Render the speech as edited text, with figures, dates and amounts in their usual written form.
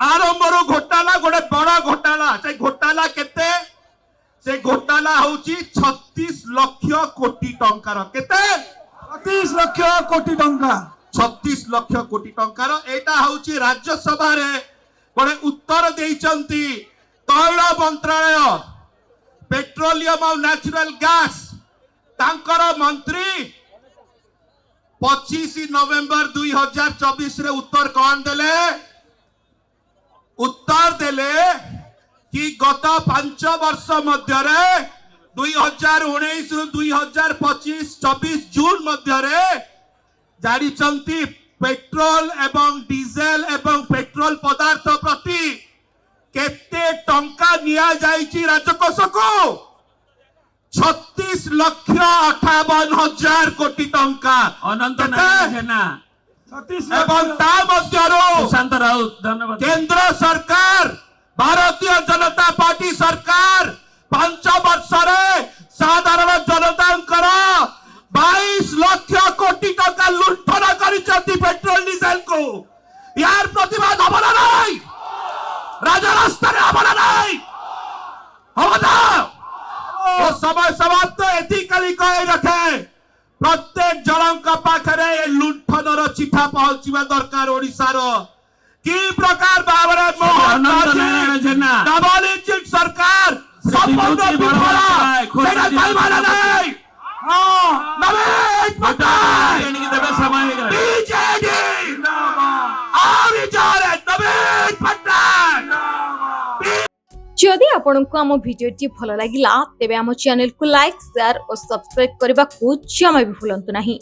आरंभर घोटाला गोटे बड़ घोटाला से घोटाला केते से घोटाला होची 36 लक्ष कोटी टंकार केते 36 लक्ष कोटी टंका 36 लक्ष कोटी टंकार एटा होची राज्यसभा रे गोटे उत्तर देइचंती तैल मंत्रालय पेट्रोलियम और नेचुरल गैस तांकर मंत्री 25 नवेम्बर 2024 रे उत्तर कौन देले उत्तर देले कि गत 5 वर्ष मध्य 2019 रु 2025 24 जून मध्य जारी पेट्रोल एवं डीजेल एवं पेट्रोल पदार्थ प्रति केते टंका निया जाइछि राजकोष को 36 लक्ष 58 हजार कोटी टंका अनंत नारायण सेना एवं ता मध्यरो सुशांत राउत धन्यवाद केंद्र सरकार भारतीय जनता पार्टी सरकार 5 वर्ष साधारण जनता 22 लक्ष कोटी टंका लुंठन कर पेट्रोल डीजेल को यार प्रतिवाद हम नहीं राजरास्ता हम नहीं हम समय समाप्त एथिकली कह रखे प्रत्येक जन पाखे लुंठन चिठा पहुंचा दरकार ओडिशार कि प्रकार भाव अनंत नारायण सेना डबल सरकार जदि आपंक आम भिडी भल लगा तेब आम चैनल को लाइक शेयर और सब्सक्राइब करने को जमा भी भूलु नहीं।